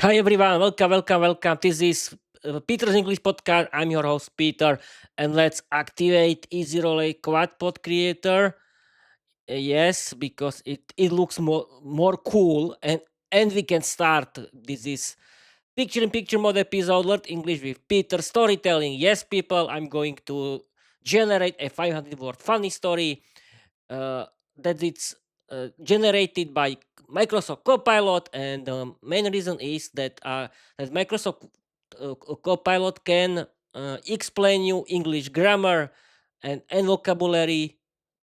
Hi everyone, welcome. This is Peter's English podcast. I'm your host Peter, and let's activate Easy Relay Quad Pod Creator. Yes, because it looks more cool, and we can start. This is picture in picture mode episode. Learn English with Peter storytelling. Yes, people, I'm going to generate a 500 word funny story uh, that it's generated by Microsoft Copilot, and the main reason is that Microsoft Copilot can explain you English grammar and vocabulary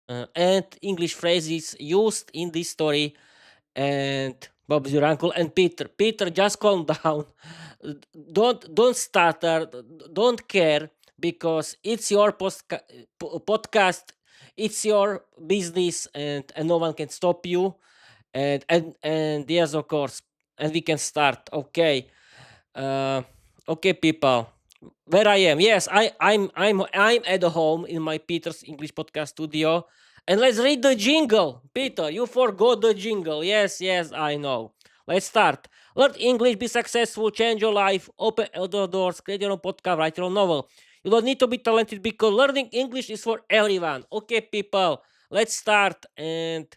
and English phrases used in this story. And Bob's your uncle and Peter. Peter, just calm down. Don't stutter. Don't care because it's your podcast. It's your business, and no one can stop you. And yes, of course, and we can start. Okay, uh, okay, people. Where I am? Yes, I'm at home in my Peter's English podcast studio, and let's read the jingle. Peter, you forgot the jingle. Yes, I know. Let's start. Learn English, be successful, change your life, open other doors, create your own podcast, write your own novel. You don't need to be talented because learning English is for everyone. Okay, people, let's start. And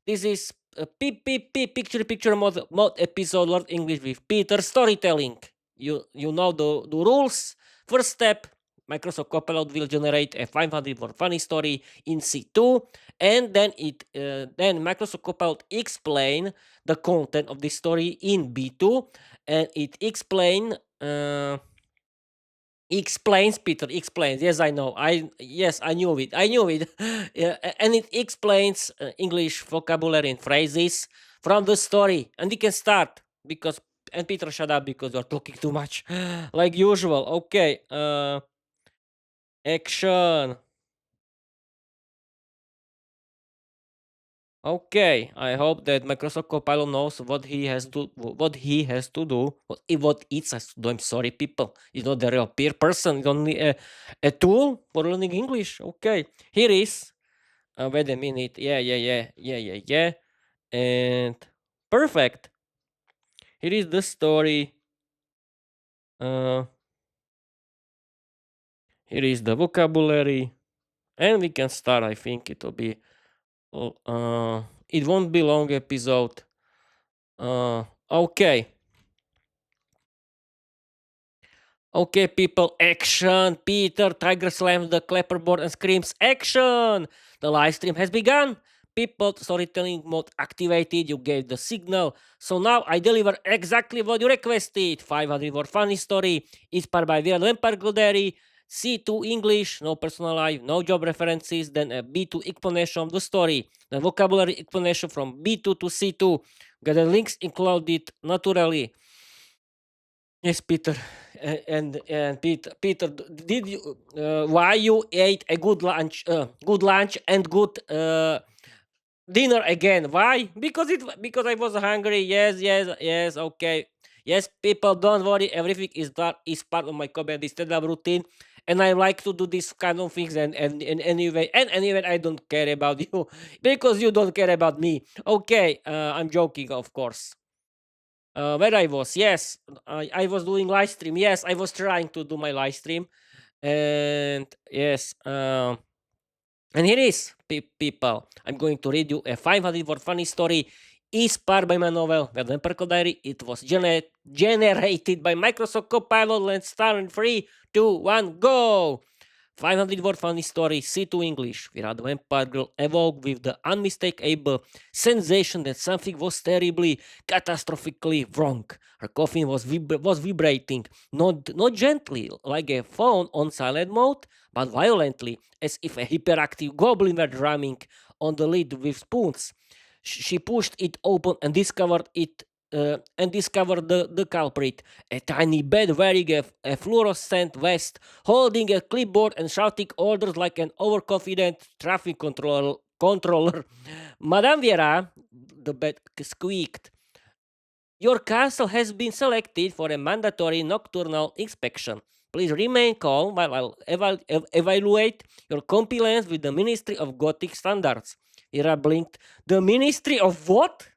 this is a picture mode episode Learn English with Peter storytelling. You know the rules. First step, Microsoft Copilot will generate a 500 word funny story in C2, and then Microsoft Copilot explain the content of this story in B2, and it explains. Peter explains. Yes, I know. I knew it. I knew it. Yeah, and it explains English vocabulary and phrases from the story, and we can start because. And Peter, shut up because you're talking too much, like usual. Okay. Action. Okay, I hope that Microsoft Copilot knows what he has to do, what it has to do. I'm sorry, people. It's not the real peer person. It's only a tool for learning English. Okay, here is. Wait a minute. Yeah. And perfect. Here is the story. Uh, Here is the vocabulary, and we can start. I think it'll be. It won't be long episode. Okay. Okay, people, action! Peter Tiger slams the clapperboard and screams, "Action!" The live stream has begun. People, storytelling mode activated. You gave the signal. So now I deliver exactly what you requested. 500 word funny story. Inspired by Viera Vampire Dairy. C2 English, no personal life, no job references. Then a B2 explanation of the story. The vocabulary explanation from B2 to C2. Get the links included naturally. Yes, Peter. And Peter, did you why you ate a good lunch and good dinner again? Why? Because I was hungry. Yes. Okay. Yes, people, don't worry. Everything is part of my comedy stand-up routine, and I like to do these kind of things. And anyway, I don't care about you because you don't care about me. Okay, I'm joking, of course. Where I was, yes, I was doing live stream. Yes, I was trying to do my live stream, and yes, and here is people. I'm going to read you a 500 word funny story inspired by my novel, The Vampire Diary. It was generated by Microsoft Copilot. Let's start in 3, 2, 1, go! 500 word funny story, C2 English. Where the vampire girl awoke with the unmistakable sensation that something was terribly, catastrophically wrong. Her coffin was vibrating, not gently like a phone on silent mode, but violently, as if a hyperactive goblin were drumming on the lid with spoons. She pushed it open and discovered the culprit, a tiny bed wearing a fluorescent vest, holding a clipboard and shouting orders like an overconfident traffic controller. Madame Viera, the bed squeaked. Your castle has been selected for a mandatory nocturnal inspection. Please remain calm while evaluate your compliance with the Ministry of Gothic Standards. Ira blinked. The Ministry of what?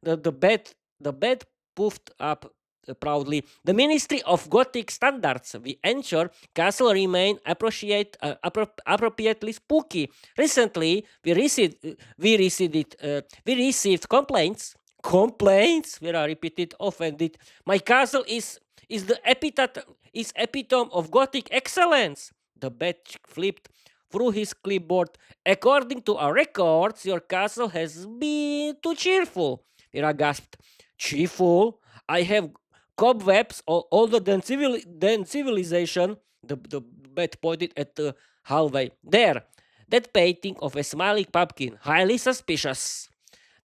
The bed puffed up proudly. The Ministry of Gothic Standards. We ensure castle remain appropriately spooky. Recently, we received complaints. Complaints? We are repeated offended. My castle is the epitome of Gothic excellence. The bat flipped through his clipboard. According to our records, your castle has been too cheerful. Vera gasped. Cheerful? I have cobwebs older than civilization. The bat pointed at the hallway. There, that painting of a smiling pumpkin, highly suspicious.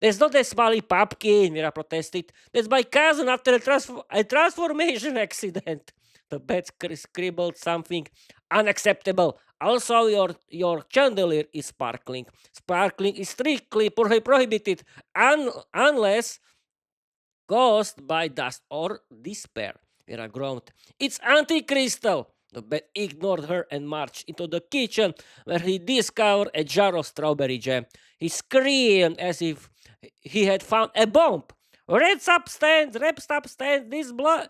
There's not a smiling pumpkin, Mira protested. That's my cousin after a transformation accident. The bat scribbled something unacceptable. Also, your chandelier is sparkling. Sparkling is strictly prohibited unless caused by dust or despair. Vera groaned. It's anti-crystal. The bat ignored her and marched into the kitchen where he discovered a jar of strawberry jam. He screamed as if he had found a bomb. Red substance, this blood.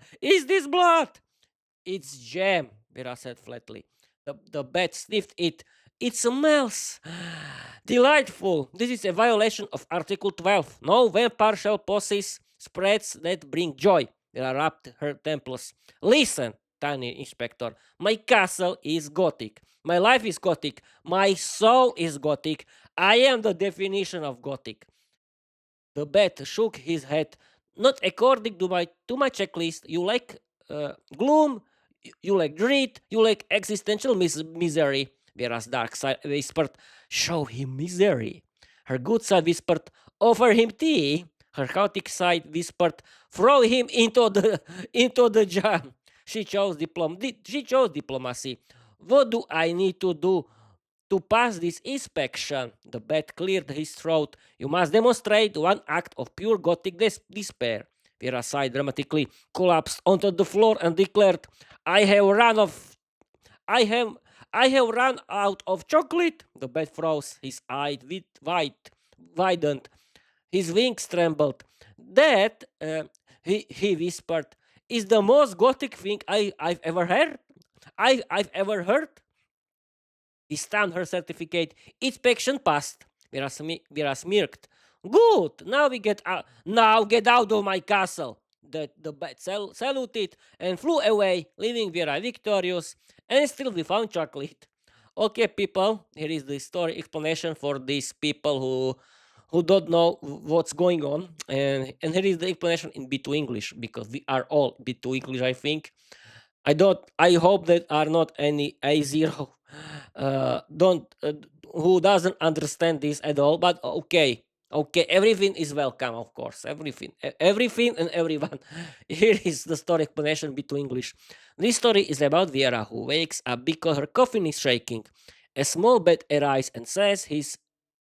It's jam, Vera said flatly. The bat sniffed it. It smells delightful. This is a violation of Article 12. No vampire shall possess spreads that bring joy. Vera rubbed her temples. Listen, tiny inspector. My castle is Gothic. My life is Gothic. My soul is Gothic. I am the definition of Gothic. The bat shook his head. Not according to my checklist. You like gloom. You like dread. You like existential misery. Vera's dark side whispered, "Show him misery." Her good side whispered, "Offer him tea." Her chaotic side whispered, "Throw him into the into the jam." She chose diplomacy. What do I need to do to pass this inspection? The bat cleared his throat. You must demonstrate one act of pure Gothic despair. Vera sighed dramatically, collapsed onto the floor, and declared, "I have run of, I have, I have run out of chocolate." The bat froze. His eyes widened. His wings trembled. That, he whispered, is the most Gothic thing I've ever heard. I've ever heard. He stamped her certificate. Inspection passed. Vera smirked. Good. Now get out of my castle. The bat saluted and flew away, leaving Vera victorious and still we found chocolate. Okay, people, here is the story explanation for these people who don't know what's going on, and here is the explanation in B2 English because we are all B2 English, I think. I hope that are not any A0 don't who doesn't understand this at all, but okay. Okay, everything is welcome, of course. Everything and everyone. Here is the story explanation between English. This story is about Viera who wakes up because her coffin is shaking. A small bat arrives and says he's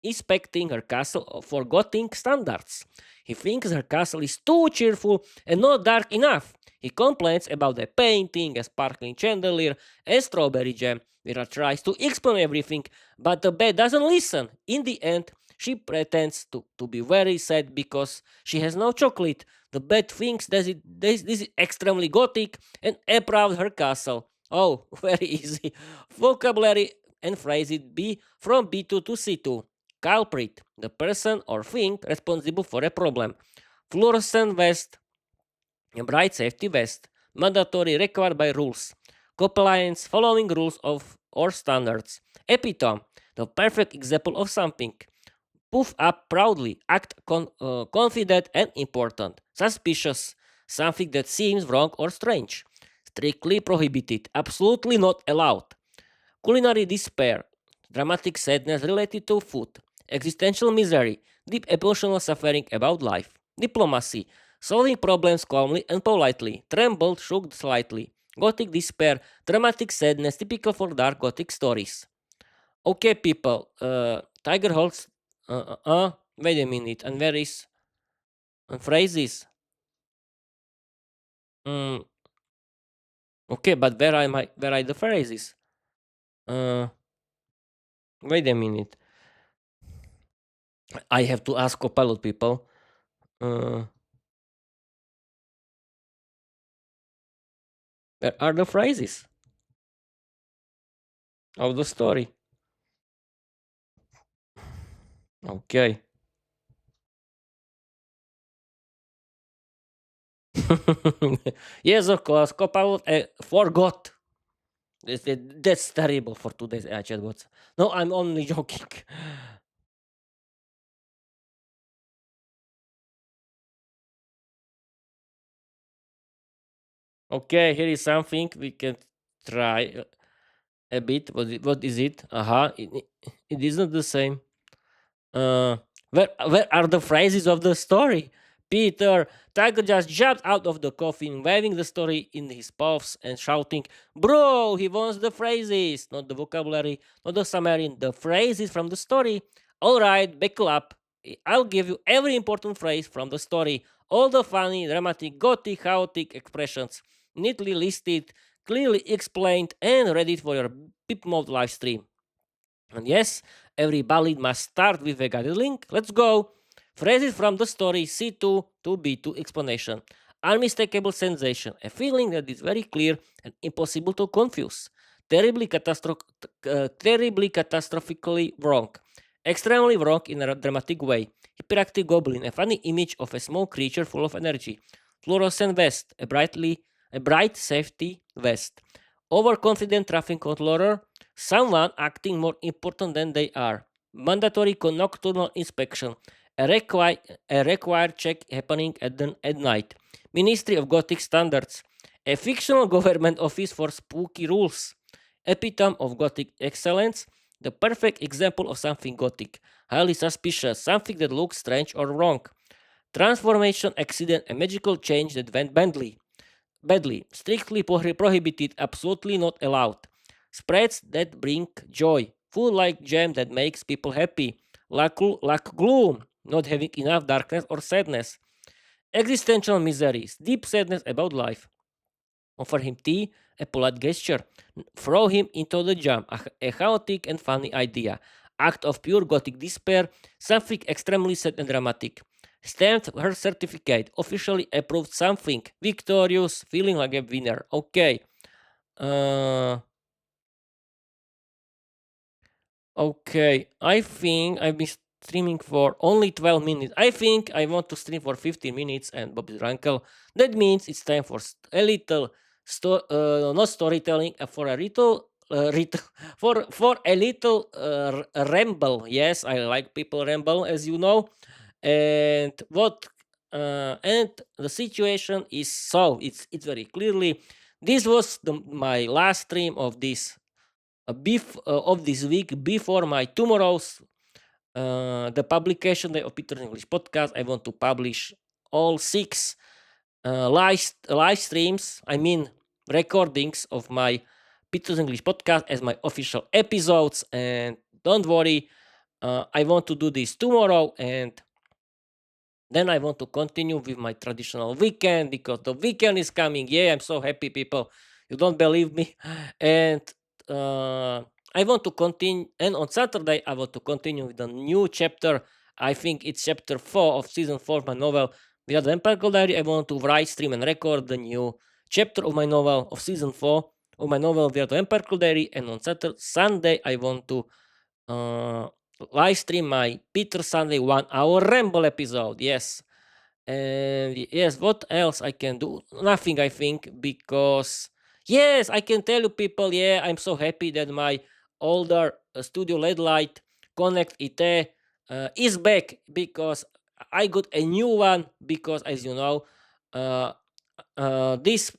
inspecting her castle for Gothic standards. He thinks her castle is too cheerful and not dark enough. He complains about the painting, a sparkling chandelier, and strawberry jam. Vera tries to explain everything, but the bat doesn't listen. In the end, she pretends to be very sad because she has no chocolate. The bat thinks this is extremely Gothic and approved her castle. Oh, very easy. Vocabulary and phrases B from B2 to C2. Culprit, the person or thing responsible for a problem. Fluorescent vest, a bright safety vest. Mandatory, required by rules. Compliance, following rules of or standards. Epitome, the perfect example of something. Puff up proudly, act confident and important. Suspicious, something that seems wrong or strange. Strictly prohibited, absolutely not allowed. Culinary despair, dramatic sadness related to food. Existential misery, deep emotional suffering about life. Diplomacy, solving problems calmly and politely. Trembled, shook slightly. Gothic despair, dramatic sadness typical for dark Gothic stories. Okay, people, Tiger holds. Wait a minute, and where is phrases? Mm, okay, but where am I? Where are the phrases? Uh, Wait a minute. I have to ask Copilot people. Uh, Where are the phrases of the story? Okay. Yes, of course. Cop-out forgot. That's terrible for today's AI chatbots. No, I'm only joking. Okay, here is something we can try a bit. What is it? Aha, it isn't the same. Where are the phrases of the story? Peter, Tiger just jumped out of the coffin, waving the story in his paws and shouting, "Bro, he wants the phrases, not the vocabulary, not the summary, the phrases from the story." All right, buckle up. I'll give you every important phrase from the story, all the funny, dramatic, gothic, chaotic expressions, neatly listed, clearly explained, and ready for your Pip Mode live stream. And yes, every ballad must start with a guided link. Let's go. Phrases from the story C2 to B2 explanation. Unmistakable sensation, a feeling that is very clear and impossible to confuse. Terribly catastrophically wrong. Extremely wrong in a dramatic way. Hyperactive goblin, a funny image of a small creature full of energy. Fluorescent vest, a bright safety vest. Overconfident traffic controller, someone acting more important than they are. Mandatory nocturnal inspection. A required check happening at night. Ministry of Gothic Standards. A fictional government office for spooky rules. Epitome of Gothic excellence. The perfect example of something Gothic. Highly suspicious. Something that looks strange or wrong. Transformation accident. A magical change that went badly, strictly prohibited, absolutely not allowed. Spreads that bring joy, food like jam that makes people happy, like gloom, not having enough darkness or sadness. Existential miseries, deep sadness about life. Offer him tea, a polite gesture. Throw him into the jam, a chaotic and funny idea. Act of pure gothic despair, something extremely sad and dramatic. Stamped her certificate, officially approved something. Victorious, feeling like a winner. Okay. Uh, Okay, I think I've been streaming for only 12 minutes. I think I want to stream for 15 minutes and Bob's Rankle. That means it's time for a little, not storytelling, for a little, for a little ramble. Yes, I like people ramble, as you know. And and the situation is so it's very clearly. This was my last stream of this week before my tomorrow's the publication day of Peter's English podcast. I want to publish all six live streams. I mean recordings of my Peter's English podcast as my official episodes. And don't worry, I want to do this tomorrow, and then I want to continue with my traditional weekend because the weekend is coming. Yeah, I'm so happy, people. You don't believe me. And uh, I want to continue. And on Saturday, I want to continue with the new chapter. I think it's chapter 4 of season 4 of my novel, Viera the Empirical Diary. I want to write, stream, and record the new chapter of my novel of season 4 of my novel, Viera the Empirical Diary. And on Sunday, I want to uh, live stream my Peter Sunday 1 hour ramble episode. Yes. And yes, what else I can do? Nothing, I think, because yes, I can tell you people, yeah, I'm so happy that my older studio LED light Connect IT is back because I got a new one because as you know, uh, this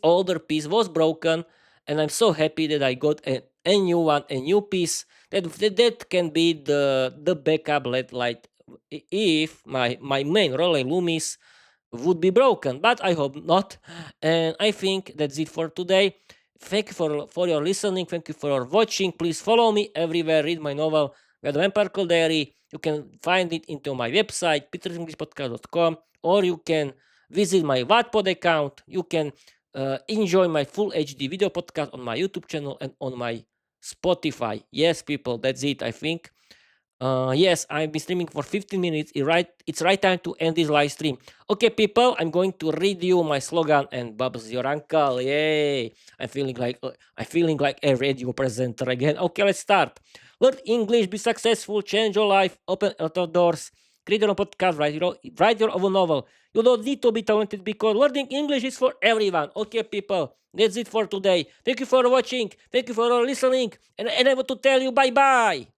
older piece was broken, and I'm so happy that I got a new one, a new piece that can be the backup LED light if my main relay Loomis would be broken, but I hope not. And I think that's it for today. Thank you for your listening. Thank you for your watching. Please follow me everywhere. Read my novel, The Vampire Diary. You can find it into my website, petersenglishpodcast.com, or you can visit my Wattpod account. You can enjoy my full HD video podcast on my YouTube channel and on my Spotify. Yes, people, that's it, I think. Yes, I've been streaming for 15 minutes. It's right time to end this live stream. Okay, people, I'm going to read you my slogan and Bubs your uncle. Yay! I'm feeling like a radio presenter again. Okay, let's start. Learn English, be successful, change your life, open a lot of doors. Create your own podcast, write your own novel. You don't need to be talented because learning English is for everyone. Okay, people, that's it for today. Thank you for watching. Thank you for listening. And I want to tell you bye bye.